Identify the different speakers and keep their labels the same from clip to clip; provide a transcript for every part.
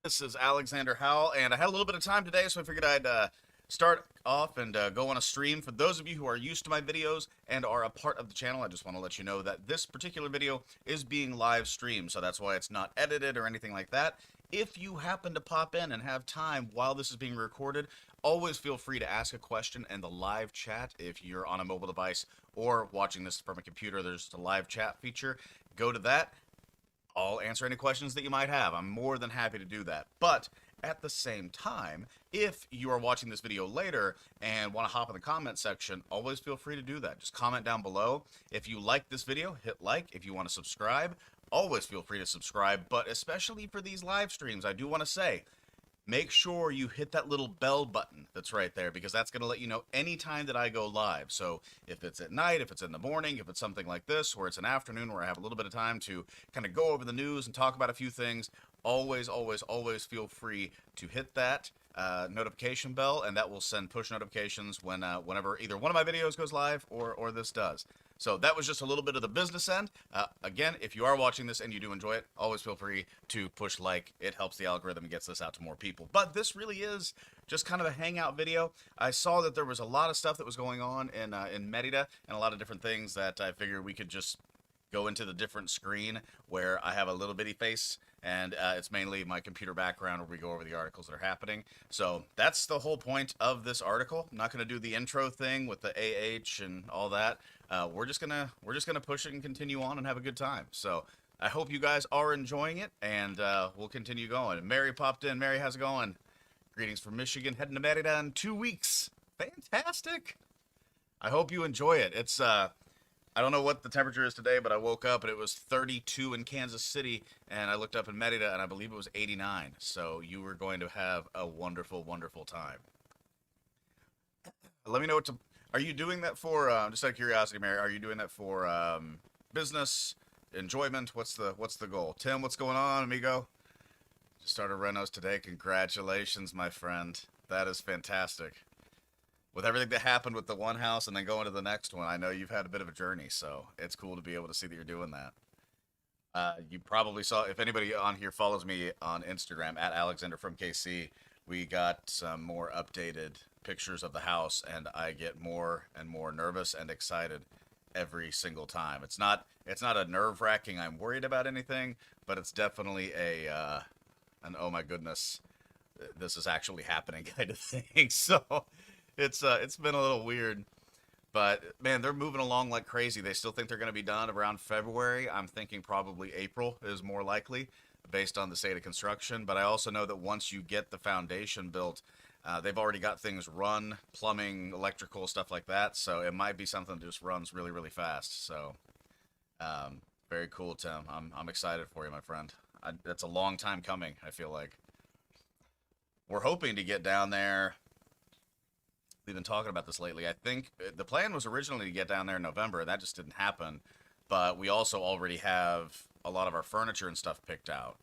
Speaker 1: This is Alexander Howell, and I had a little bit of time today, so I figured I'd start off and go on a stream. For those of you who are used to my videos and are a part of the channel, I just want to let you know that this particular video is being live streamed, so that's why it's not edited or anything like that. If you happen to pop in and have time while this is being recorded, always feel free to ask a question in the live chat. If you're on a mobile device or watching this from a computer, there's a live chat feature. Go to that. I'll answer any questions that you might have. I'm more than happy to do that. But at the same time, if you are watching this video later and want to hop in the comment section, always feel free to do that. Just comment down below. If you like this video, hit like. If you want to subscribe, always feel free to subscribe. But especially for these live streams, I do want to say, make sure you hit that little bell button that's right there, because that's going to let you know anytime that I go live. So if it's at night, if it's in the morning, if it's something like this, where it's an afternoon where I have a little bit of time to kind of go over the news and talk about a few things, always, always, always feel free to hit that notification bell, and that will send push notifications whenever either one of my videos goes live or this does. So that was just a little bit of the business end. Again, if you are watching this and you do enjoy it, always feel free to push like. It helps the algorithm and gets this out to more people. But this really is just kind of a hangout video. I saw that there was a lot of stuff that was going on in Merida and a lot of different things that I figured we could just go into the different screen where I have a little bitty face, and it's mainly my computer background where we go over the articles that are happening. So that's the whole point of this article. I'm not going to do the intro thing with the AH and all that. We're just gonna push it and continue on and have a good time. So I hope you guys are enjoying it, and we'll continue going. Mary popped in. Mary, how's it going? Greetings from Michigan. Heading to Merida in 2 weeks. Fantastic. I hope you enjoy it. It's I don't know what the temperature is today, but I woke up and it was 32 in Kansas City, and I looked up in Merida and I believe it was 89. So you were going to have a wonderful, wonderful time. Let me know what to. Are you doing that for? Just out of curiosity, Mary, are you doing that for business enjoyment? What's the goal? Tim, what's going on, amigo? Just started renos today. Congratulations, my friend. That is fantastic. With everything that happened with the one house and then going to the next one, I know you've had a bit of a journey, so it's cool to be able to see that you're doing that. You probably saw, if anybody on here follows me on Instagram at Alexander from KC, we got some more updated pictures of the house, and I get more and more nervous and excited every single time. It's not a nerve wracking, I'm worried about anything, but it's definitely an oh my goodness, this is actually happening kind of thing. So it's been a little weird. But man, they're moving along like crazy. They still think they're going to be done around February. I'm thinking probably April is more likely based on the state of construction. But I also know that once you get the foundation built, they've already got things run, plumbing, electrical, stuff like that. So it might be something that just runs really, really fast. So very cool, Tim. I'm excited for you, my friend. That's a long time coming, I feel like. We're hoping to get down there. We've been talking about this lately. I think the plan was originally to get down there in November, and that just didn't happen. But we also already have a lot of our furniture and stuff picked out.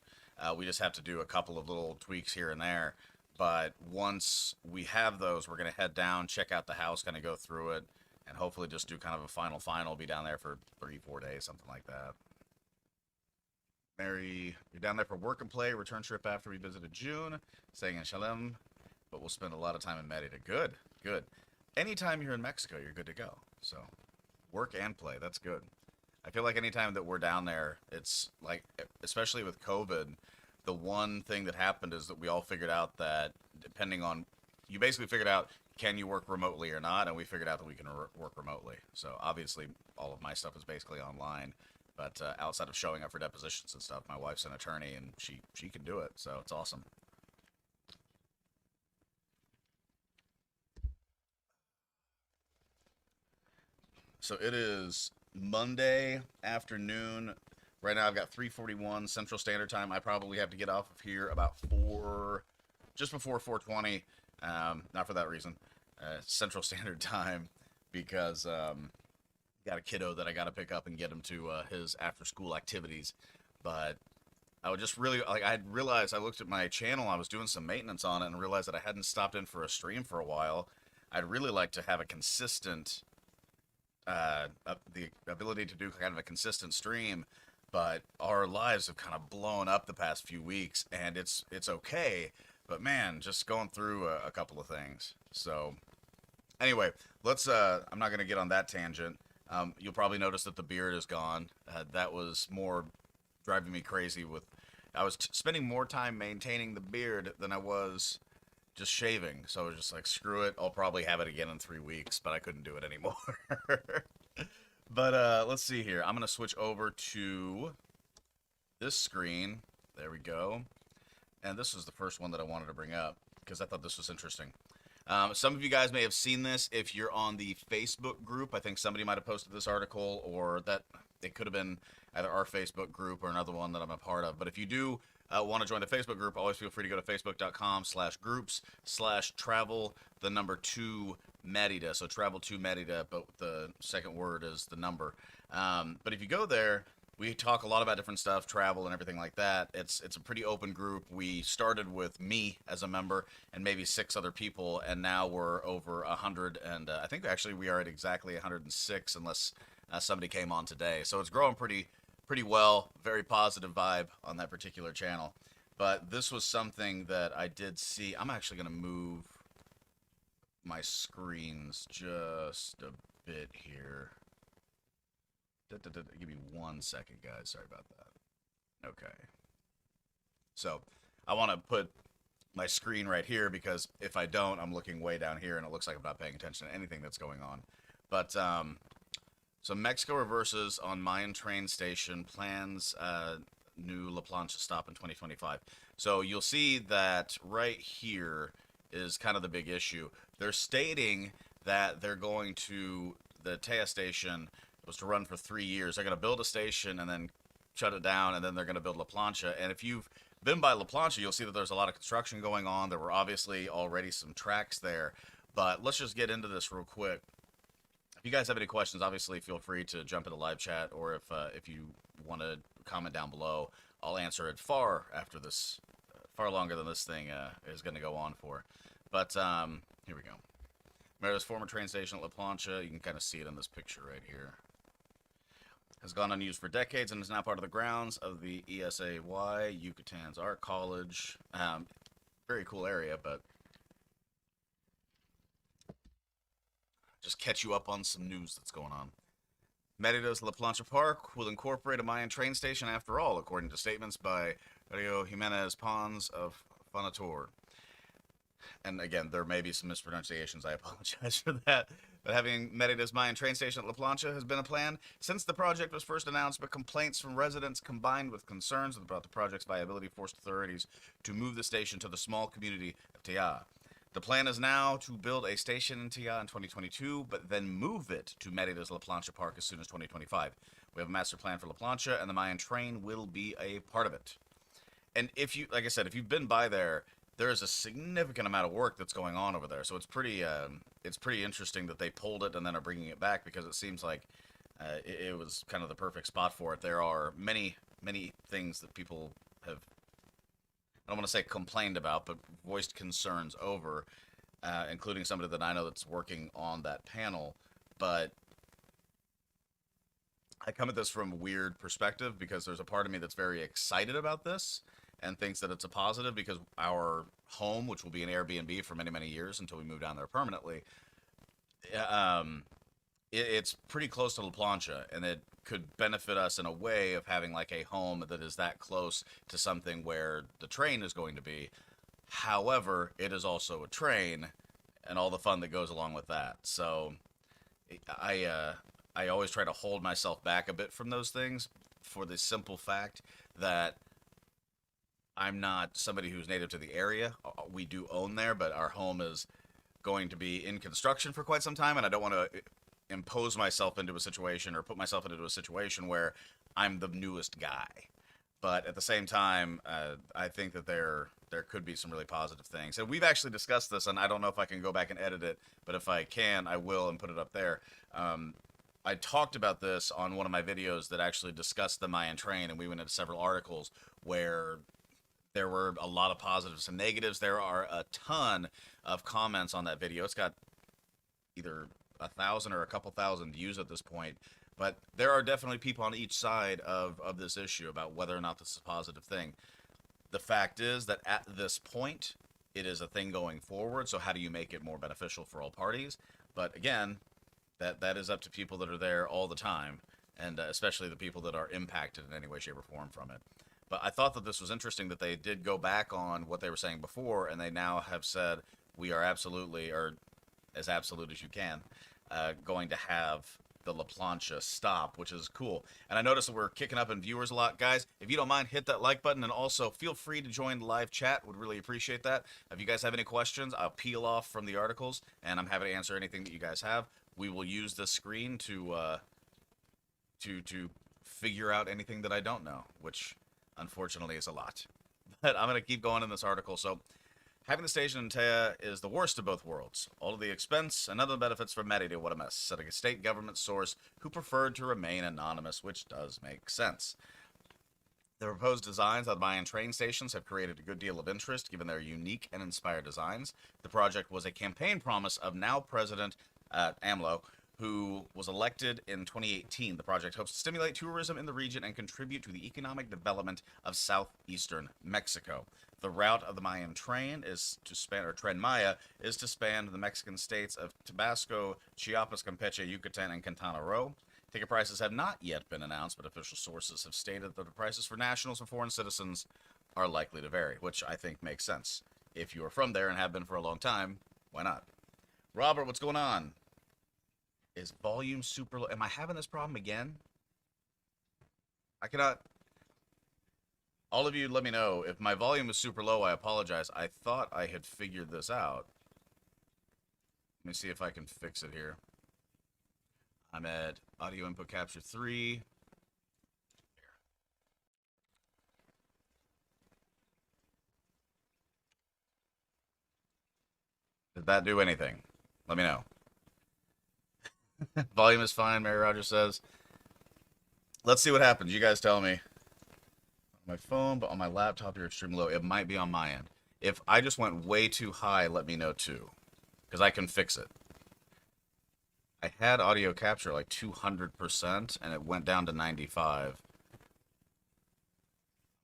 Speaker 1: We just have to do a couple of little tweaks here and there. But once we have those, we're going to head down, check out the house, kind of go through it, and hopefully just do kind of a final. Be down there for 3-4 days, something like that. Mary, you're down there for work and play, return trip after we visited June, staying in Shalem, but we'll spend a lot of time in Merida. Good, good. Anytime you're in Mexico, you're good to go. So, work and play, that's good. I feel like anytime that we're down there, it's like, especially with COVID, the one thing that happened is that we all figured out that depending on, you basically figured out, can you work remotely or not? And we figured out that we can work remotely. So obviously, all of my stuff is basically online. But outside of showing up for depositions and stuff, my wife's an attorney and she can do it. So it's awesome. So it is Monday afternoon. Right now I've got 3:41 Central Standard Time. I probably have to get off of here about just before 4:20. Not for that reason. Central Standard Time, because got a kiddo that I got to pick up and get him to his after school activities. But I would just really like, I had realized, I looked at my channel, I was doing some maintenance on it and realized that I hadn't stopped in for a stream for a while. I'd really like to have a consistent the ability to do kind of a consistent stream but our lives have kind of blown up the past few weeks, and it's okay. But man, just going through a couple of things. So anyway, let's. I'm not gonna get on that tangent. You'll probably notice that the beard is gone. That was more driving me crazy. With I was spending more time maintaining the beard than I was just shaving. So I was just like, screw it. I'll probably have it again in 3 weeks, but I couldn't do it anymore. But let's see here. I'm gonna switch over to this screen. There we go. And this was the first one that I wanted to bring up because I thought this was interesting. Some of you guys may have seen this if you're on the Facebook group. I think somebody might have posted this article, or that it could have been either our Facebook group or another one that I'm a part of. But if you do want to join the Facebook group, always feel free to go to facebook.com/groups/travel, the number 2 Merida. So travel to Merida, but the second word is the number. But if you go there, we talk a lot about different stuff, travel and everything like that. It's a pretty open group. We started with me as a member and maybe 6 other people, and now we're over 100. And I think actually we are at exactly 106, unless somebody came on today. So it's growing pretty well. Very positive vibe on that particular channel. But this was something that I did see. I'm actually going to move my screens just a bit here. Give me 1 second, guys. Sorry about that. Okay. So I want to put my screen right here because if I don't, I'm looking way down here and it looks like I'm not paying attention to anything that's going on. But so Mexico reverses on Mayan train station, plans new La Plancha stop in 2025. So you'll see that right here is kind of the big issue. They're stating that they're going to, the Taya station was to run for 3 years. They're going to build a station and then shut it down, and then they're going to build La Plancha. And if you've been by La Plancha, you'll see that there's a lot of construction going on. There were obviously already some tracks there. But let's just get into this real quick. If you guys have any questions, obviously feel free to jump into live chat, or if you want to comment down below, I'll answer it far after this, far longer than this thing is going to go on for. But here we go. Merida's former train station at La Plancha, you can kind of see it in this picture right here, has gone unused for decades and is now part of the grounds of the ESAY, Yucatan's Art College. Very cool area, but just catch you up on some news that's going on. Merida's La Plancha Park will incorporate a Mayan train station after all, according to statements by Rio Jimenez Pons of Fonator. And again, there may be some mispronunciations. I apologize for that. But having Merida's Mayan train station at La Plancha has been a plan since the project was first announced, but complaints from residents combined with concerns about the project's viability forced authorities to move the station to the small community of Taya. The plan is now to build a station in Taya in 2022, but then move it to Merida's La Plancha Park as soon as 2025. We have a master plan for La Plancha, and the Mayan train will be a part of it. And if you, like I said, if you've been by there, there is a significant amount of work that's going on over there. So it's pretty interesting that they pulled it and then are bringing it back, because it seems like it was kind of the perfect spot for it. There are many things that people have, I don't want to say complained about, but voiced concerns over, including somebody that I know that's working on that panel. But I come at this from a weird perspective, because there's a part of me that's very excited about this and thinks that it's a positive, because our home, which will be an Airbnb for many years until we move down there permanently, it's pretty close to La Plancha, and it could benefit us in a way of having like a home that is that close to something where the train is going to be. However, it is also a train, and all the fun that goes along with that. So I always try to hold myself back a bit from those things, for the simple fact that I'm not somebody who's native to the area. We do own there, but our home is going to be in construction for quite some time, and I don't want to impose myself into a situation or put myself into a situation where I'm the newest guy. But at the same time, I think that there could be some really positive things. And we've actually discussed this, and I don't know if I can go back and edit it, but if I can, I will, and put it up there. I talked about this on one of my videos that actually discussed the Mayan train, and we went into several articles where there were a lot of positives and negatives. There are a ton of comments on that video. It's got either 1,000 or a couple thousand views at this point. But there are definitely people on each side of this issue about whether or not this is a positive thing. The fact is that at this point, it is a thing going forward. So how do you make it more beneficial for all parties? But again, that is up to people that are there all the time, and especially the people that are impacted in any way, shape, or form from it. But I thought that this was interesting that they did go back on what they were saying before, and they now have said we are absolutely, or as absolute as you can, going to have the La Plancha stop, which is cool. And I noticed that we're kicking up in viewers a lot. Guys, if you don't mind, hit that like button, and also feel free to join the live chat. Would really appreciate that. If you guys have any questions, I'll peel off from the articles, and I'm happy to answer anything that you guys have. We will use this screen to figure out anything that I don't know, which unfortunately is a lot. But I'm going to keep going in this article. So, having the station in Taya is the worst of both worlds. All of the expense and other benefits for Merida, what a mess. Said a state government source who preferred to remain anonymous, which does make sense. The proposed designs of the Mayan train stations have created a good deal of interest, given their unique and inspired designs. The project was a campaign promise of now President AMLO, who was elected in 2018. The project hopes to stimulate tourism in the region and contribute to the economic development of southeastern Mexico. The route of the Mayan train is to span, or Tren Maya, is to span the Mexican states of Tabasco, Chiapas, Campeche, Yucatan, and Quintana Roo. Ticket prices have not yet been announced, but official sources have stated that the prices for nationals and foreign citizens are likely to vary, which I think makes sense. If you are from there and have been for a long time, why not? Robert, what's going on? Is volume super low? Am I having this problem again? I cannot... All of you, let me know. If my volume is super low, I apologize. I thought I had figured this out. Let me see if I can fix it here. I'm at audio input capture 3. Did that do anything? Let me know. Volume is fine, Mary Rogers says. Let's see what happens. You guys tell me. On my phone, but on my laptop, you're extremely low. It might be on my end. If I just went way too high, let me know too, because I can fix it. I had audio capture like 200%, and it went down to 95.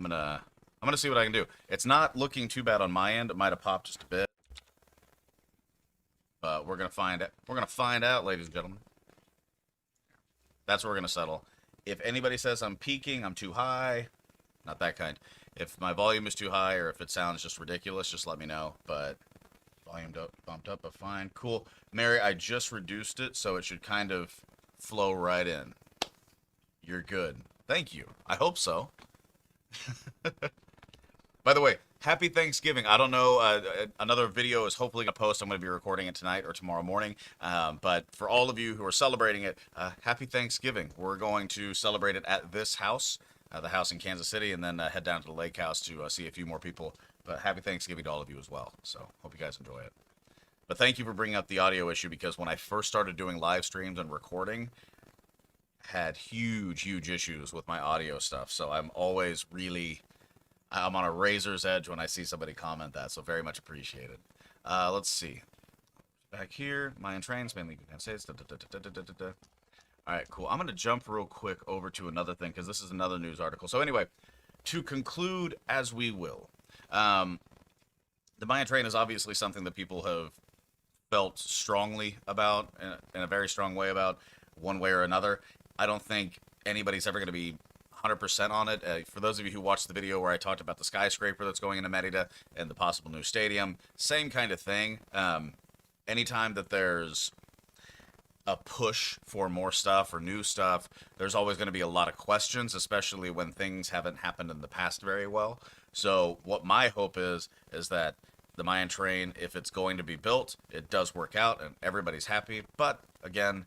Speaker 1: I'm gonna see what I can do. It's not looking too bad on my end. It might have popped just a bit, but we're gonna find it. We're gonna find out, ladies and gentlemen. That's where we're gonna settle. If anybody says I'm peaking, I'm too high, not that kind. If my volume is too high, or if it sounds just ridiculous, just let me know. But volume bumped up, but fine. Cool. Mary, I just reduced it, so it should kind of flow right in. You're good. Thank you. I hope so. By the way, happy Thanksgiving. I don't know, another video is hopefully going to post. I'm going to be recording it tonight or tomorrow morning. But for all of you who are celebrating it, happy Thanksgiving. We're going to celebrate it at this house, the house in Kansas City, and then head down to the lake house to see a few more people. But happy Thanksgiving to all of you as well. So hope you guys enjoy it. But thank you for bringing up the audio issue, because when I first started doing live streams and recording, had huge issues with my audio stuff. So I'm always I'm on a razor's edge when I see somebody comment that. So very much appreciated. Let's see. Back here, Mayan trains, mainly United States. All right, cool. I'm going to jump real quick over to another thing, because this is another news article. So anyway, to conclude as we will, the Mayan train is obviously something that people have felt strongly about, in a very strong way about, one way or another. I don't think anybody's ever going to be 100% on it. For those of you who watched the video where I talked about the skyscraper that's going into Merida and the possible new stadium, same kind of thing. Anytime that there's a push for more stuff or new stuff, there's always going to be a lot of questions, especially when things haven't happened in the past very well. So what my hope is that the Mayan train, if it's going to be built, it does work out and everybody's happy. But again,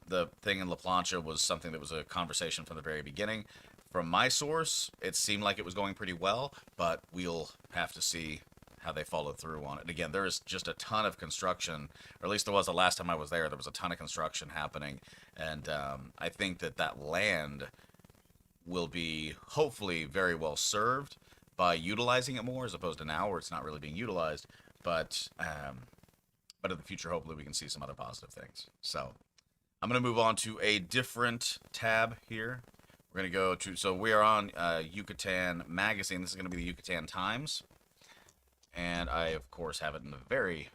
Speaker 1: the thing in La Plancha was something that was a conversation from the very beginning. From my source, it seemed like it was going pretty well, but we'll have to see how they follow through on it. Again, there is just a ton of construction, or at least there was the last time I was there. There was a ton of construction happening, and I think that land will be hopefully very well served by utilizing it more, as opposed to now where it's not really being utilized. But in the future, hopefully we can see some other positive things. So I'm going to move on to a different tab here. We're going to go to, so we are on Yucatan Magazine. This is going to be the Yucatan Times. And I, of course, have it in the very,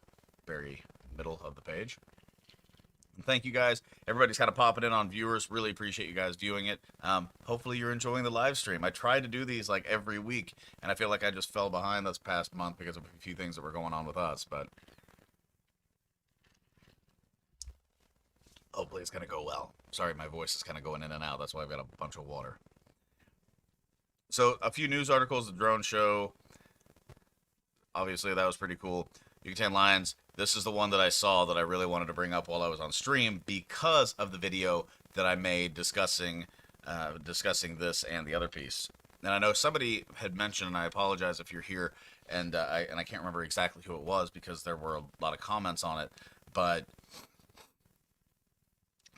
Speaker 1: very middle of the page. And thank you guys. Everybody's kind of popping in on viewers. Really appreciate you guys viewing it. Hopefully you're enjoying the live stream. I tried to do these like every week, and I feel like I just fell behind this past month because of a few things that were going on with us. But hopefully it's going to go well. Sorry, my voice is kind of going in and out. That's why I've got a bunch of water. So a few news articles, the drone show. Obviously, that was pretty cool. Yucatan Lions. This is the one that I saw that I really wanted to bring up while I was on stream because of the video that I made discussing this and the other piece. And I know somebody had mentioned, and I apologize if you're here, and I can't remember exactly who it was because there were a lot of comments on it, but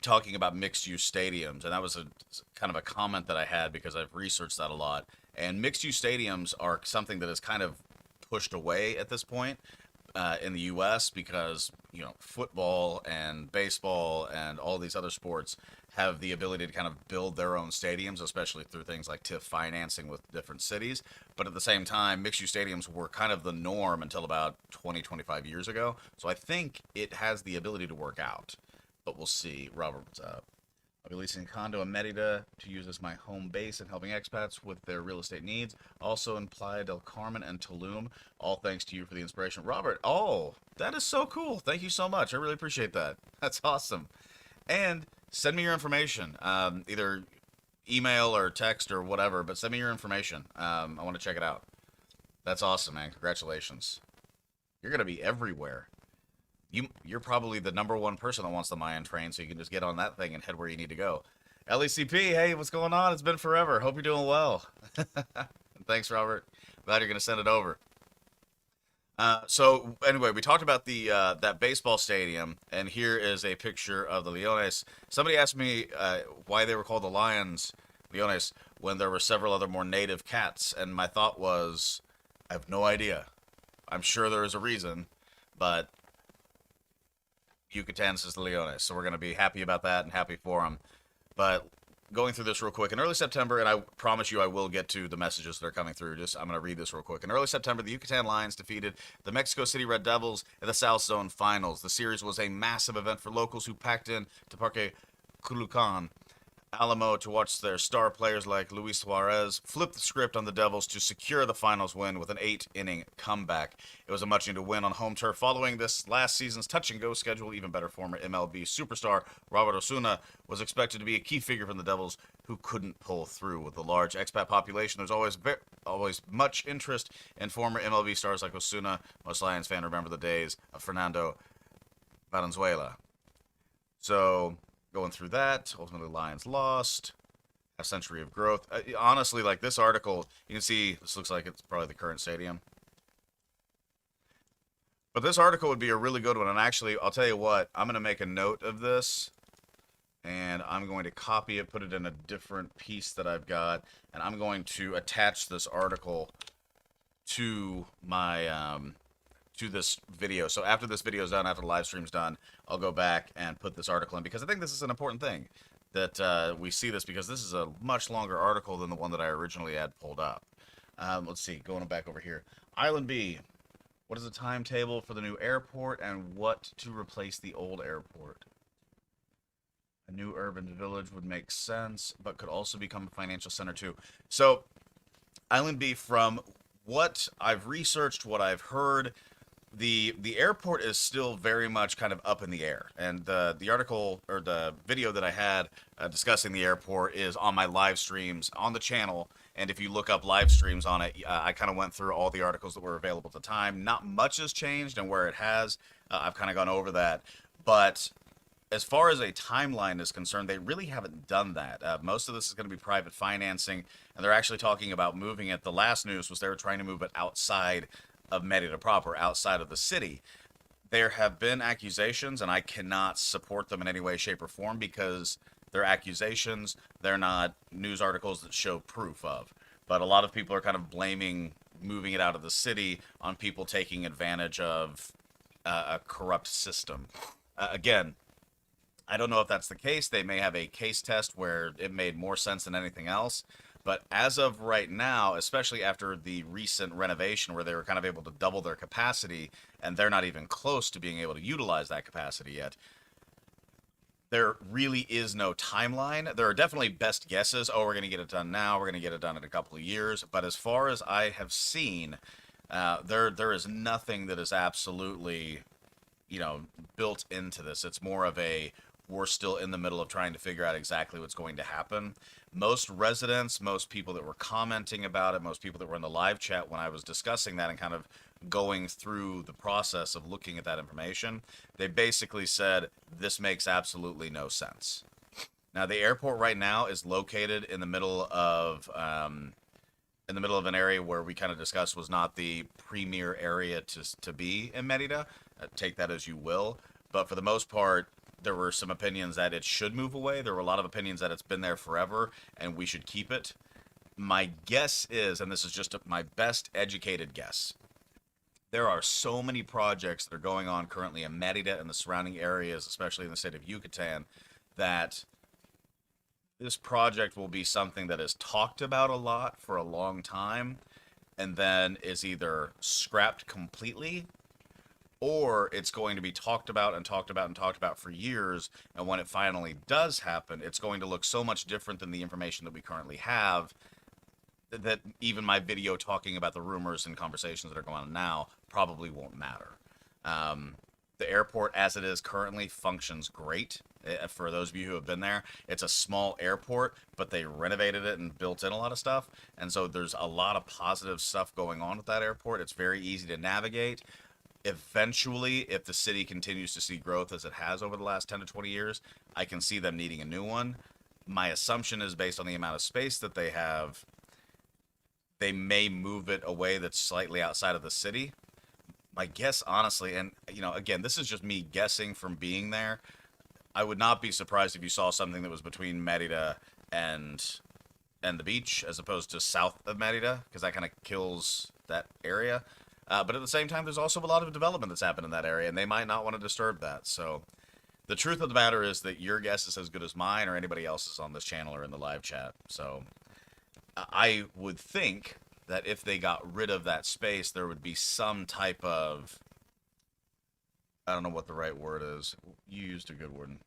Speaker 1: talking about mixed-use stadiums, and that was a kind of a comment that I had because I've researched that a lot. And mixed-use stadiums are something that is kind of pushed away at this point in the U.S. because, you know, football and baseball and all these other sports have the ability to kind of build their own stadiums, especially through things like TIF financing with different cities. But at the same time, mixed-use stadiums were kind of the norm until about 20, 25 years ago. So I think it has the ability to work out. But we'll see. Robert, what's up? I'll be leasing a condo in Merida to use as my home base and helping expats with their real estate needs. Also in Playa del Carmen and Tulum. All thanks to you for the inspiration. Robert, oh, that is so cool. Thank you so much. I really appreciate that. That's awesome. And send me your information. Either email or text or whatever, but send me your information. I want to check it out. That's awesome, man. Congratulations. You're going to be everywhere. You're probably the #1 person that wants the Mayan train, so you can just get on that thing and head where you need to go. LECP, hey, what's going on? It's been forever. Hope you're doing well. Thanks, Robert. Glad you're going to send it over. So anyway, we talked about the that baseball stadium, and here is a picture of the Leones. Somebody asked me why they were called the Lions, Leones, when there were several other more native cats, and my thought was, I have no idea. I'm sure there is a reason, but Yucatan says the Leones, so we're going to be happy about that and happy for them. But going through this real quick, in early September, and I promise you I will get to the messages that are coming through, I'm going to read this real quick. In early September, the Yucatan Lions defeated the Mexico City Red Devils in the South Zone Finals. The series was a massive event for locals who packed in to Parque Culucan Alamo to watch their star players like Luis Suarez flip the script on the Devils to secure the finals win with an 8-inning comeback. It was a much-needed win on home turf following this last season's touch-and-go schedule. Even better, former MLB superstar Robert Osuna was expected to be a key figure from the Devils who couldn't pull through. With the large expat population, there's always much interest in former MLB stars like Osuna. Most Lions fans remember the days of Fernando Valenzuela. So going through that, ultimately Lions lost. A century of growth. Honestly, like this article, you can see this looks like it's probably the current stadium. But this article would be a really good one. And actually, I'll tell you what, I'm going to make a note of this. And I'm going to copy it, put it in a different piece that I've got. And I'm going to attach this article to my to this video. So after this video is done, after the live stream's done, I'll go back and put this article in because I think this is an important thing that we see this because this is a much longer article than the one that I originally had pulled up. Let's see, going back over here. Island B. What is the timetable for the new airport and what to replace the old airport? A new urban village would make sense, but could also become a financial center too. So, Island B, from what I've researched, what I've heard, the airport is still very much kind of up in the air. And the article or the video that I had discussing the airport is on my live streams on the channel. And if you look up live streams on it, I kind of went through all the articles that were available at the time. Not much has changed, and where it has, I've kind of gone over that. But as far as a timeline is concerned, they really haven't done that. Most of this is going to be private financing, and they're actually talking about moving it. The last news was they were trying to move it outside of Merida proper, outside of the city. There have been accusations, and I cannot support them in any way, shape, or form because they're accusations. They're not news articles that show proof of. But a lot of people are kind of blaming moving it out of the city on people taking advantage of a corrupt system. Again, I don't know if that's the case. They may have a case test where it made more sense than anything else. But as of right now, especially after the recent renovation where they were kind of able to double their capacity, and they're not even close to being able to utilize that capacity yet, there really is no timeline. There are definitely best guesses. Oh, we're going to get it done now. We're going to get it done in a couple of years. But as far as I have seen, there is nothing that is absolutely, built into this. It's more of a we're still in the middle of trying to figure out exactly what's going to happen. Most residents, most people that were commenting about it, most people that were in the live chat when I was discussing that and kind of going through the process of looking at that information, they basically said this makes absolutely no sense. Now, the airport right now is located in the middle of an area where we kind of discussed was not the premier area to be in Merida. Take that as you will. But for the most part, there were some opinions that it should move away. There were a lot of opinions that it's been there forever and we should keep it. My guess is, and this is just my best educated guess, there are so many projects that are going on currently in Merida and the surrounding areas, especially in the state of Yucatan, that this project will be something that is talked about a lot for a long time and then is either scrapped completely or it's going to be talked about and talked about and talked about for years, and when it finally does happen, it's going to look so much different than the information that we currently have that even my video talking about the rumors and conversations that are going on now probably won't matter. The airport, as it is currently, functions great. For those of you who have been there, it's a small airport, but they renovated it and built in a lot of stuff, and so there's a lot of positive stuff going on with that airport. It's very easy to navigate. Eventually, if the city continues to see growth as it has over the last 10 to 20 years, I can see them needing a new one. My assumption is based on the amount of space that they have, they may move it away that's slightly outside of the city. My guess, honestly, and again, this is just me guessing from being there, I would not be surprised if you saw something that was between Merida and the beach as opposed to south of Merida, because that kind of kills that area. But at the same time, there's also a lot of development that's happened in that area, and they might not want to disturb that. So the truth of the matter is that your guess is as good as mine or anybody else's on this channel or in the live chat. So I would think that if they got rid of that space, there would be some type of, I don't know what the right word is. You used a good word.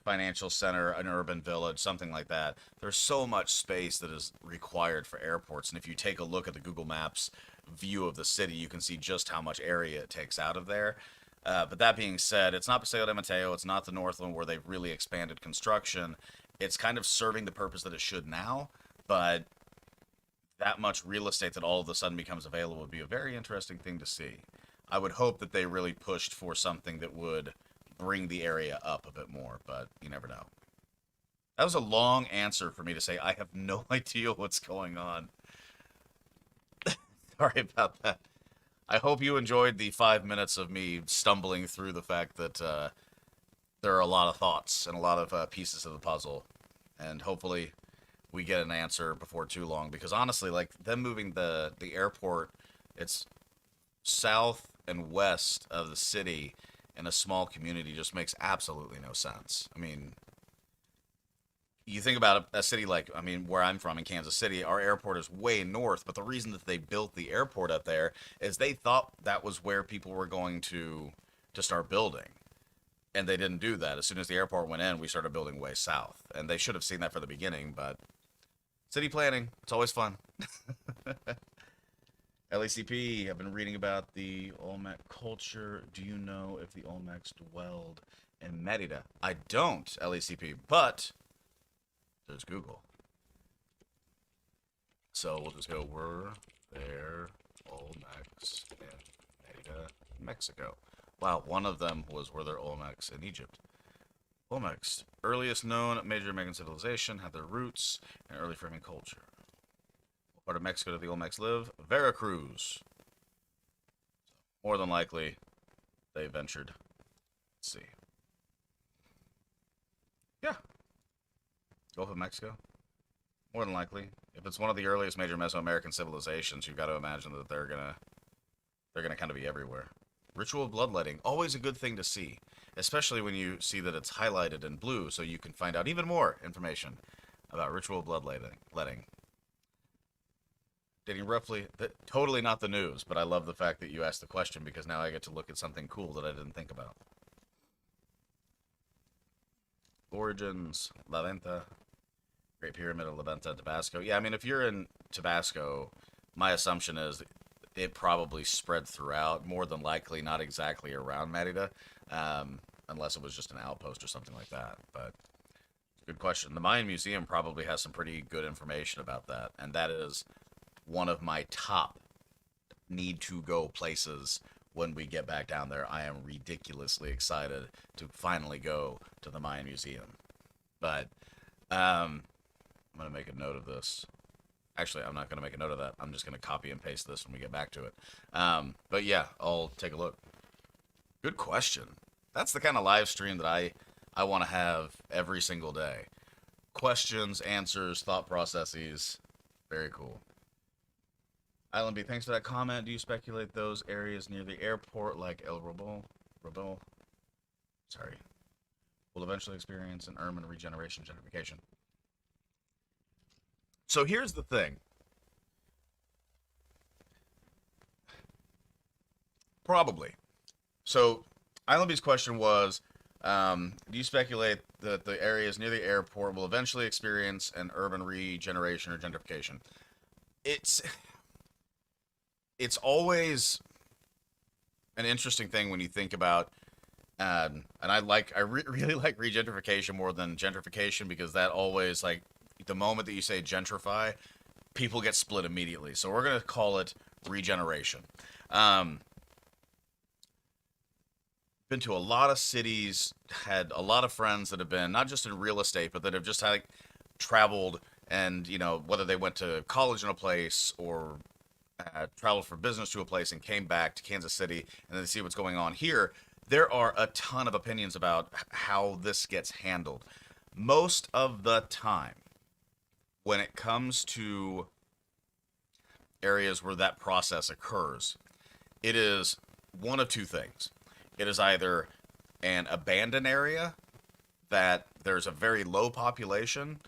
Speaker 1: Financial center, an urban village, something like that. There's so much space that is required for airports, and if you take a look at the Google Maps view of the city, you can see just how much area it takes out of there. But that being said, it's not Paseo de Mateo, it's not the Northland where they've really expanded construction. It's kind of serving the purpose that it should now, but that much real estate that all of a sudden becomes available would be a very interesting thing to see. I would hope that they really pushed for something that would bring the area up a bit more, but you never know. That was a long answer for me to say I have no idea what's going on. Sorry about that. I hope you enjoyed the 5 minutes of me stumbling through the fact that there are a lot of thoughts and a lot of pieces of the puzzle, and hopefully we get an answer before too long, because honestly, like, them moving the airport, it's south and west of the city in a small community, just makes absolutely no sense. I mean, you think about a city like, where I'm from in Kansas City, our airport is way north, but the reason that they built the airport up there is they thought that was where people were going to start building. And they didn't do that. As soon as the airport went in, we started building way south. And they should have seen that from the beginning, but city planning, it's always fun. LACP, I've been reading about the Olmec culture. Do you know if the Olmecs dwelled in Merida? I don't, LACP, but there's Google. So we'll just go, were there Olmecs in Merida, Mexico? Wow, one of them was, were there Olmecs in Egypt? Olmecs, earliest known major American civilization, had their roots in early framing culture. What part of Mexico did the Olmecs live? Veracruz. More than likely, they ventured. Let's see. Yeah. Gulf of Mexico? More than likely. If it's one of the earliest major Mesoamerican civilizations, you've got to imagine that they're gonna kind of be everywhere. Ritual bloodletting, always a good thing to see, especially when you see that it's highlighted in blue so you can find out even more information about ritual bloodletting. Dating roughly, totally not the news, but I love the fact that you asked the question because now I get to look at something cool that I didn't think about. Origins, La Venta, Great Pyramid of La Venta, Tabasco. Yeah, I mean, if you're in Tabasco, my assumption is it probably spread throughout, more than likely not exactly around Merida, unless it was just an outpost or something like that. But good question. The Mayan Museum probably has some pretty good information about that, and that is one of my top need-to-go places when we get back down there. I am ridiculously excited to finally go to the Mayan Museum. But I'm going to make a note of this. Actually, I'm not going to make a note of that. I'm just going to copy and paste this when we get back to it. But yeah, I'll take a look. Good question. That's the kind of live stream that I want to have every single day. Questions, answers, thought processes. Very cool. Island B, thanks for that comment. Do you speculate those areas near the airport, like El Robo, sorry, will eventually experience an urban regeneration gentrification? So here's the thing. Probably. So Island B's question was, do you speculate that the areas near the airport will eventually experience an urban regeneration or gentrification? It's always an interesting thing when you think about, and I really like regentrification more than gentrification, because that always, like, the moment that you say gentrify, people get split immediately. So we're going to call it regeneration. Been to a lot of cities, had a lot of friends that have been, not just in real estate, but that have just like traveled, and, you know, whether they went to college in a place or traveled for business to a place and came back to Kansas City and then see what's going on here, there are a ton of opinions about how this gets handled. Most of the time, when it comes to areas where that process occurs, it is one of two things. It is either an abandoned area that there's a very low population,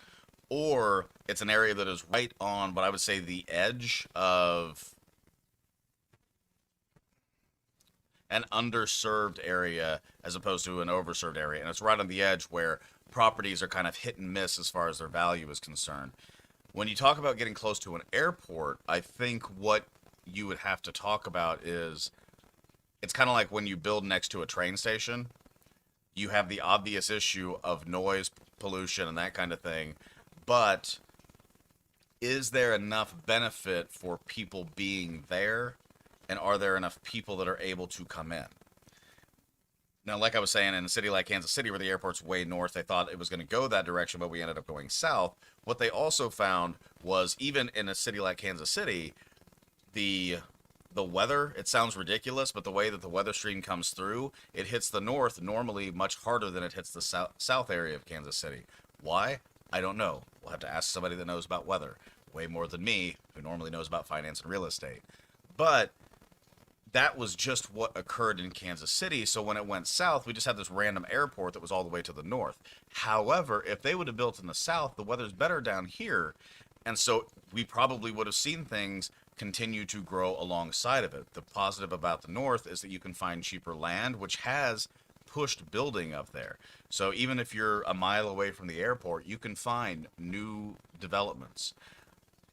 Speaker 1: or it's an area that is right on what I would say the edge of an underserved area as opposed to an overserved area. And it's right on the edge where properties are kind of hit and miss as far as their value is concerned. When you talk about getting close to an airport, I think what you would have to talk about is, it's kind of like when you build next to a train station. You have the obvious issue of noise pollution and that kind of thing. But is there enough benefit for people being there? And are there enough people that are able to come in? Now, like I was saying, in a city like Kansas City, where the airport's way north, they thought it was going to go that direction, but we ended up going south. What they also found was, even in a city like Kansas City, the weather, it sounds ridiculous, but the way that the weather stream comes through, it hits the north normally much harder than it hits the south area of Kansas City. Why? I don't know. We'll have to ask somebody that knows about weather way more than me, who normally knows about finance and real estate. But that was just what occurred in Kansas City. So when it went south, we just had this random airport that was all the way to the north. However, if they would have built in the south, the weather's better down here. And so we probably would have seen things continue to grow alongside of it. The positive about the north is that you can find cheaper land, which has pushed building up there. So even if you're a mile away from the airport, you can find new developments.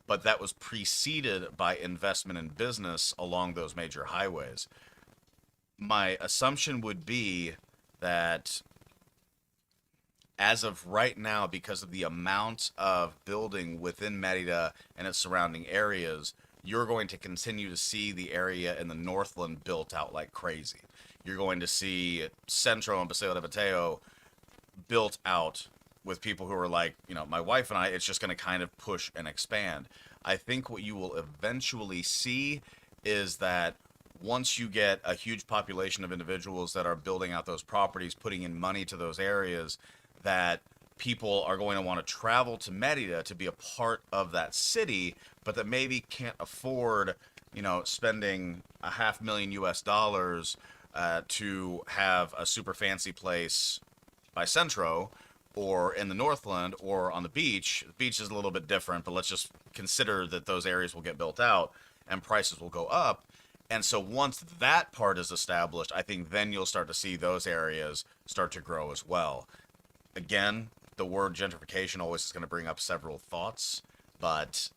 Speaker 1: But that was preceded by investment in business along those major highways. My assumption would be that as of right now, because of the amount of building within Merida and its surrounding areas, you're going to continue to see the area in the Northland built out like crazy. You're going to see Centro and Paseo de Mateo built out with people who are like, you know, my wife and I. It's just going to kind of push and expand. I think what you will eventually see is that once you get a huge population of individuals that are building out those properties, putting in money to those areas, that people are going to want to travel to Merida to be a part of that city, but that maybe can't afford, you know, spending $500,000 US to have a super fancy place by Centro or in the Northland or on the beach. The beach is a little bit different, but let's just consider that those areas will get built out and prices will go up. And so once that part is established, I think then you'll start to see those areas start to grow as well. Again, the word gentrification always is going to bring up several thoughts, but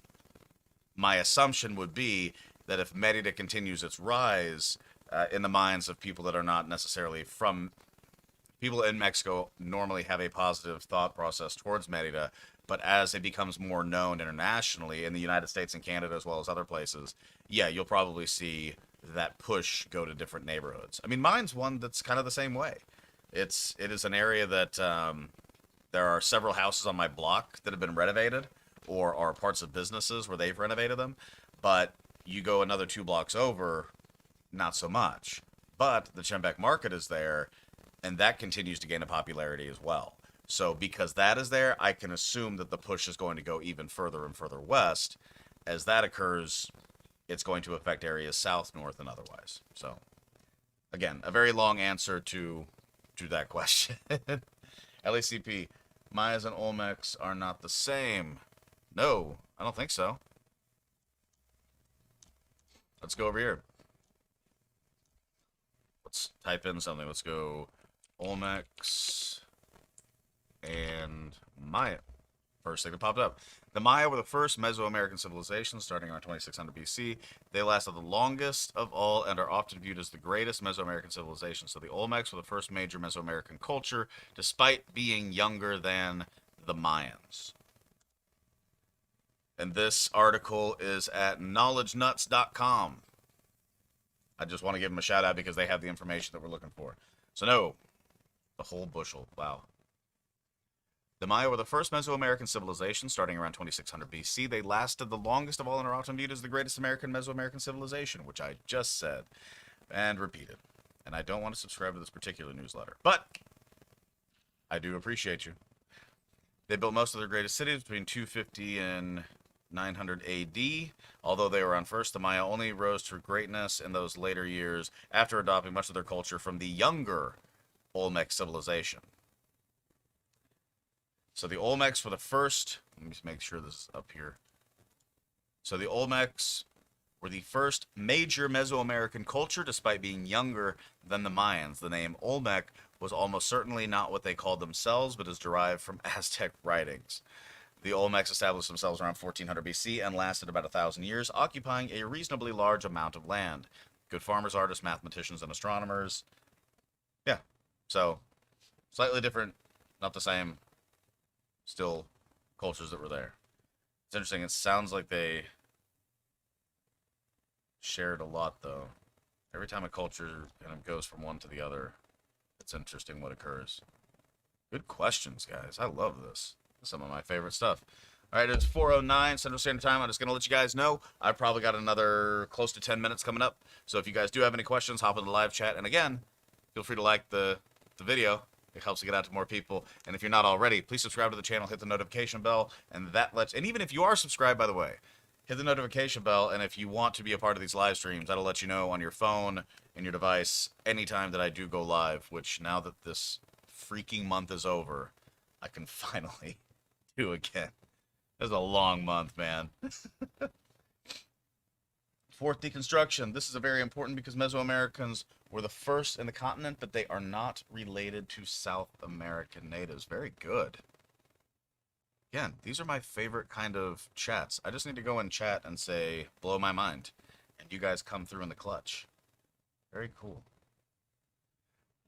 Speaker 1: my assumption would be that if Merida continues its rise in the minds of people that are not necessarily from, people in Mexico normally have a positive thought process towards Merida, but as it becomes more known internationally in the United States and Canada as well as other places, yeah, you'll probably see that push go to different neighborhoods. I mean, mine's one that's kind of the same way. It is an area that there are several houses on my block that have been renovated or are parts of businesses where they've renovated them, but you go another 2 blocks over, not so much. But the Chembec market is there, and that continues to gain a popularity as well. So because that is there, I can assume that the push is going to go even further and further west. As that occurs, it's going to affect areas south, north, and otherwise. So, again, a very long answer to that question. LACP, Mayas and Olmecs are not the same. No, I don't think so. Let's go over here. Let's type in something. Let's go Olmecs and Maya. First thing that popped up. The Maya were the first Mesoamerican civilization starting around 2600 BC. They lasted the longest of all and are often viewed as the greatest Mesoamerican civilization. So the Olmecs were the first major Mesoamerican culture, despite being younger than the Mayans. And this article is at knowledgenuts.com. I just want to give them a shout out because they have the information that we're looking for. So no, the whole bushel. Wow. The Maya were the first Mesoamerican civilization starting around 2600 BC. They lasted the longest of all and are often viewed as the greatest American Mesoamerican civilization, which I just said and repeated. And I don't want to subscribe to this particular newsletter, but I do appreciate you. They built most of their greatest cities between 250 and 900 AD. Although they were on first, the Maya only rose to greatness in those later years after adopting much of their culture from the younger Olmec civilization. So the Olmecs were the first, let me just make sure this is up here. So the Olmecs were the first major Mesoamerican culture despite being younger than the Mayans. The name Olmec was almost certainly not what they called themselves, but is derived from Aztec writings. The Olmecs established themselves around 1400 BC and lasted about 1,000 years, occupying a reasonably large amount of land. Good farmers, artists, mathematicians, and astronomers. Yeah, so slightly different, not the same, still cultures that were there. It's interesting, it sounds like they shared a lot, though. Every time a culture kind of goes from one to the other, it's interesting what occurs. Good questions, guys. I love this. Some of my favorite stuff. All right, it's 4:09 Central Standard Time. I'm just going to let you guys know I've probably got another close to 10 minutes coming up. So if you guys do have any questions, hop in the live chat. And again, feel free to like the video. It helps to get out to more people. And if you're not already, please subscribe to the channel, hit the notification bell, and that lets, and even if you are subscribed, by the way, hit the notification bell, and if you want to be a part of these live streams, that'll let you know on your phone and your device anytime that I do go live, which now that this freaking month is over, I can finally do again. It was a long month, man. Fourth, deconstruction. This is a very important because Mesoamericans were the first in the continent, but they are not related to South American natives. Very good. Again, these are my favorite kind of chats. I just need to go in chat and say, blow my mind. And you guys come through in the clutch. Very cool.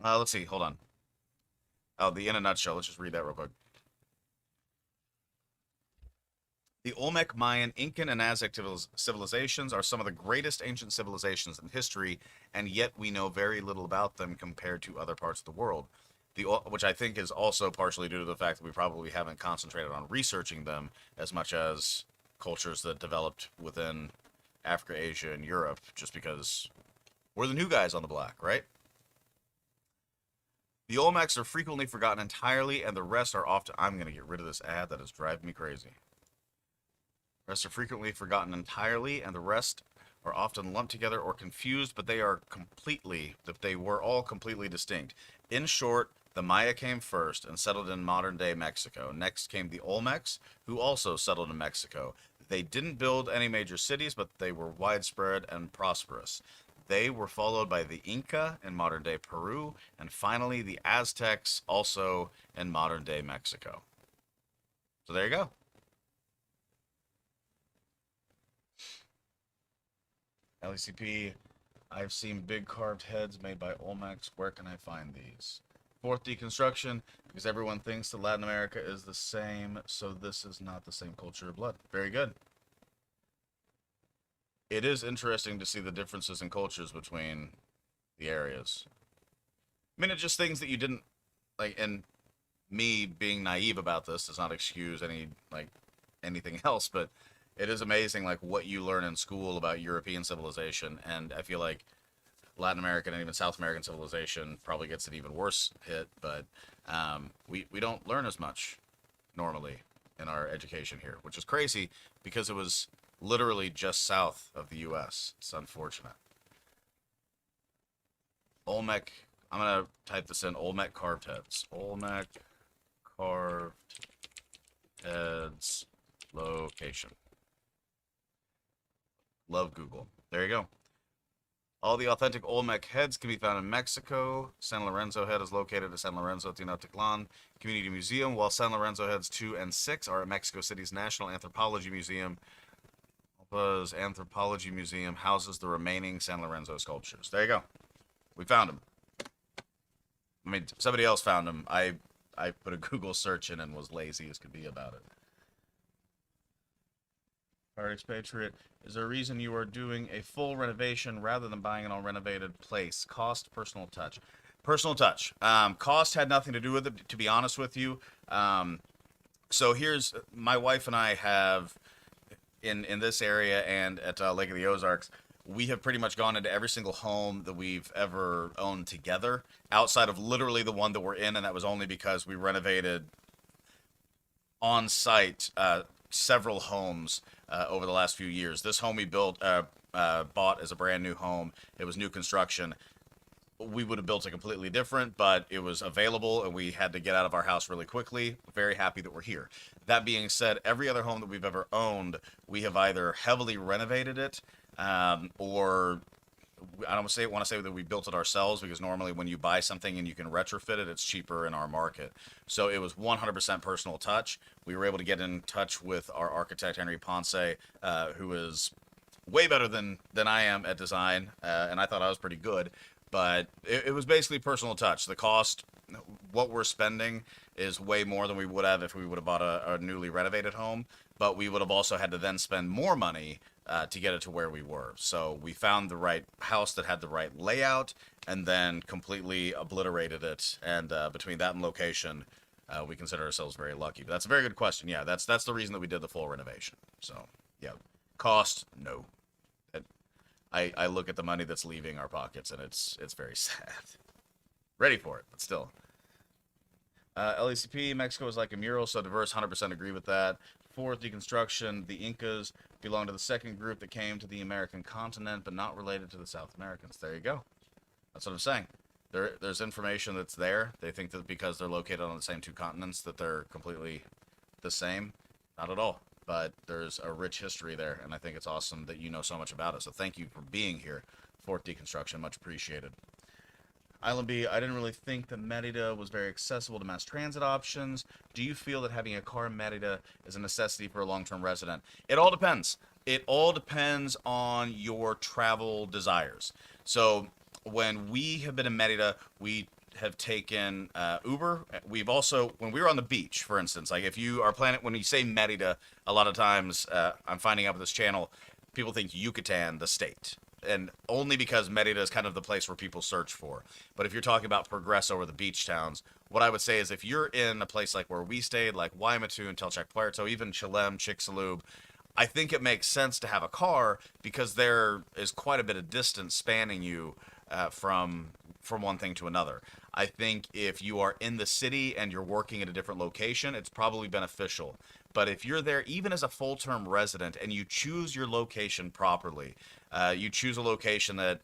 Speaker 1: Let's see. Hold on. Oh, the in a nutshell. Let's just read that real quick. The Olmec, Mayan, Incan, and Aztec civilizations are some of the greatest ancient civilizations in history, and yet we know very little about them compared to other parts of the world. Which I think is also partially due to the fact that we probably haven't concentrated on researching them as much as cultures that developed within Africa, Asia, and Europe, just because we're the new guys on the block, right? The Olmecs are frequently forgotten entirely, and the rest are often... I'm going to get rid of this ad that is driving me crazy. Rest are frequently forgotten entirely, and the rest are often lumped together or confused, but they were all completely distinct. In short, the Maya came first and settled in modern-day Mexico. Next came the Olmecs, who also settled in Mexico. They didn't build any major cities, but they were widespread and prosperous. They were followed by the Inca in modern-day Peru, and finally the Aztecs, also in modern-day Mexico. So there you go. LECP, I've seen big carved heads made by Olmecs. Where can I find these? Fourth deconstruction, because everyone thinks that Latin America is the same, so this is not the same culture or blood. Very good. It is interesting to see the differences in cultures between the areas. I mean, it's just things that you didn't, like, and me being naive about this does not excuse anything else, but it is amazing, like, what you learn in school about European civilization, and I feel like Latin American and even South American civilization probably gets an even worse hit, but we don't learn as much normally in our education here, which is crazy because it was literally just south of the U.S. It's unfortunate. Olmec, I'm going to type this in, Olmec carved heads. Olmec carved heads location. Love Google. There you go. All the authentic Olmec heads can be found in Mexico. San Lorenzo head is located at San Lorenzo Tenochtitlan Community Museum, while San Lorenzo heads 2 and 6 are at Mexico City's National Anthropology Museum. Alpa's Anthropology Museum houses the remaining San Lorenzo sculptures. There you go. We found them. I mean, somebody else found them. I put a Google search in and was lazy as could be about it. Our expatriate, is there a reason you are doing a full renovation rather than buying an all-renovated place? Cost, personal touch. Personal touch. Cost had nothing to do with it, to be honest with you. So here's, my wife and I have, in this area and at Lake of the Ozarks, we have pretty much gone into every single home that we've ever owned together, outside of literally the one that we're in, and that was only because we renovated on-site several homes over the last few years. This home we bought as a brand new home. It was new construction. We would have built it completely different, but it was available and we had to get out of our house really quickly. Very happy that we're here. That being said, every other home that we've ever owned, we have either heavily renovated it or I don't want to say that we built it ourselves, because normally when you buy something and you can retrofit it, it's cheaper in our market. So it was 100% personal touch. We were able to get in touch with our architect, Henry Ponce, who is way better than I am at design, and I thought I was pretty good. But it was basically personal touch. The cost, what we're spending, is way more than we would have if we would have bought a newly renovated home. But we would have also had to then spend more money to get it to where we were. So we found the right house that had the right layout and then completely obliterated it. And between that and location, we consider ourselves very lucky. But that's a very good question. Yeah, that's the reason that we did the full renovation. So, yeah. Cost, no. I look at the money that's leaving our pockets, and it's very sad. Ready for it, but still. LECP, Mexico is like a mural, so diverse, 100% agree with that. Fourth, deconstruction, the Incas belong to the second group that came to the American continent, but not related to the South Americans. There you go. That's what I'm saying. There's information that's there. They think that because they're located on the same two continents that they're completely the same. Not at all. But there's a rich history there, and I think it's awesome that you know so much about it. So thank you for being here. Fourth deconstruction, much appreciated. Island B, I didn't really think that Merida was very accessible to mass transit options. Do you feel that having a car in Merida is a necessity for a long-term resident? It all depends. It all depends on your travel desires. So when we have been in Merida, we have taken Uber. We've also, when we were on the beach, for instance, like if you are planning, when you say Merida, a lot of times I'm finding out with this channel, people think Yucatan, the state. And only because Merida is kind of the place where people search for. But if you're talking about Progreso or the beach towns, what I would say is if you're in a place like where we stayed, like Guaymatu and Telchac Puerto, even Chelem, Chicxulub, I think it makes sense to have a car because there is quite a bit of distance spanning you from one thing to another. I think if you are in the city and you're working at a different location, it's probably beneficial. But if you're there, even as a full-term resident, and you choose your location properly, you choose a location that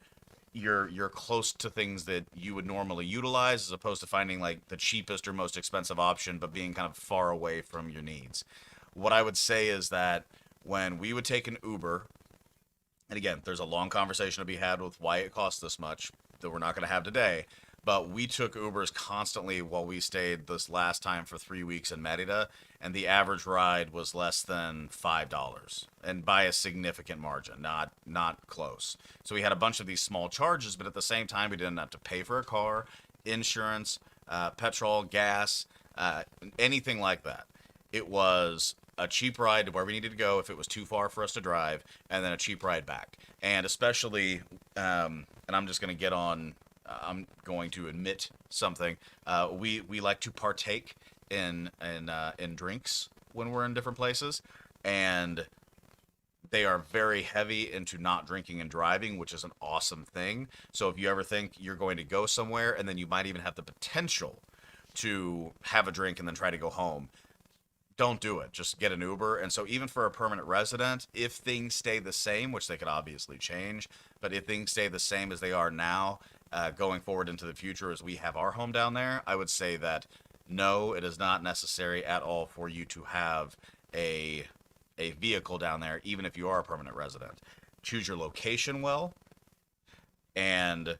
Speaker 1: you're close to things that you would normally utilize, as opposed to finding like the cheapest or most expensive option, but being kind of far away from your needs. What I would say is that when we would take an Uber, and again, there's a long conversation to be had with why it costs this much that we're not going to have today. But we took Ubers constantly while we stayed this last time for 3 weeks in Merida, and the average ride was less than $5, and by a significant margin, not close. So we had a bunch of these small charges, but at the same time, we didn't have to pay for a car, insurance, petrol, gas, anything like that. It was a cheap ride to where we needed to go if it was too far for us to drive, and then a cheap ride back. And especially, and I'm just going to get on. I'm going to admit something. We like to partake in drinks when we're in different places, and they are very heavy into not drinking and driving, which is an awesome thing. So if you ever think you're going to go somewhere and then you might even have the potential to have a drink and then try to go home, don't do it. Just get an Uber. And so even for a permanent resident, if things stay the same, which they could obviously change, but if things stay the same as they are now, going forward into the future as we have our home down there, I would say that no, it is not necessary at all for you to have a vehicle down there, even if you are a permanent resident. Choose your location well and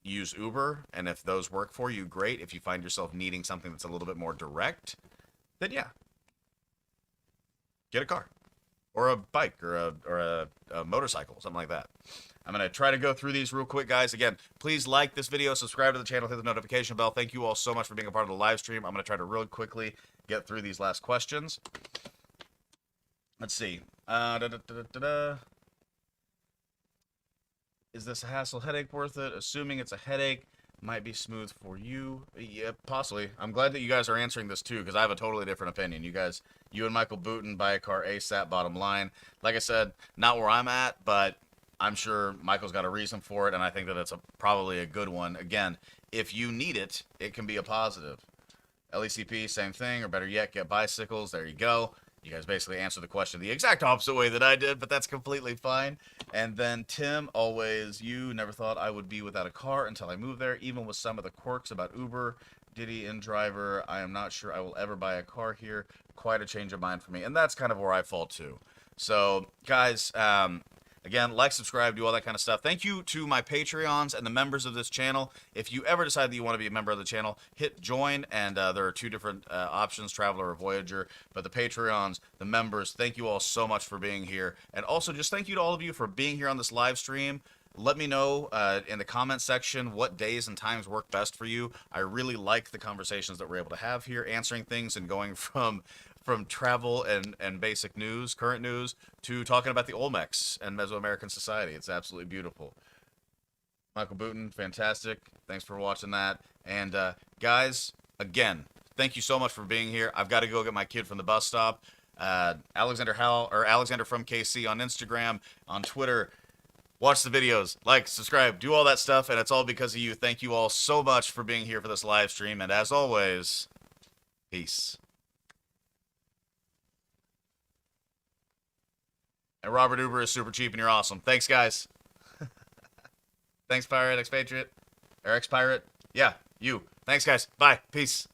Speaker 1: use Uber. And if those work for you, great. If you find yourself needing something that's a little bit more direct, then yeah, get a car or a bike or a motorcycle, something like that. I'm going to try to go through these real quick, guys. Again, please like this video, subscribe to the channel, hit the notification bell. Thank you all so much for being a part of the live stream. I'm going to try to really quickly get through these last questions. Let's see. Is this a hassle headache worth it? Assuming it's a headache, might be smooth for you. Yeah, possibly. I'm glad that you guys are answering this too, because I have a totally different opinion. You and Michael Booten buy a car ASAP, bottom line. Like I said, not where I'm at, but I'm sure Michael's got a reason for it, and I think that it's probably a good one. Again, if you need it, it can be a positive. LECP, same thing, or better yet, get bicycles. There you go. You guys basically answered the question the exact opposite way that I did, but that's completely fine. And then Tim, always, you never thought I would be without a car until I moved there, even with some of the quirks about Uber, Diddy, and Driver. I am not sure I will ever buy a car here. Quite a change of mind for me, and that's kind of where I fall too. So, guys, again, like, subscribe, do all that kind of stuff. Thank you to my Patreons and the members of this channel. If you ever decide that you want to be a member of the channel, hit join, and there are two different options, Traveler or Voyager. But the Patreons, the members, thank you all so much for being here. And also, just thank you to all of you for being here on this live stream. Let me know in the comment section what days and times work best for you. I really like the conversations that we're able to have here, answering things and going from travel and basic news, current news, to talking about the Olmecs and Mesoamerican society. It's absolutely beautiful. Michael Booten, fantastic. Thanks for watching that. And guys, again, thank you so much for being here. I've got to go get my kid from the bus stop. Alexander from KC on Instagram, on Twitter. Watch the videos, like, subscribe, do all that stuff, and it's all because of you. Thank you all so much for being here for this live stream, and as always, peace. And Robert Uber is super cheap and you're awesome. Thanks, guys. Thanks, Pirate, Expatriate, or Ex-Pirate. Yeah, you. Thanks, guys. Bye. Peace.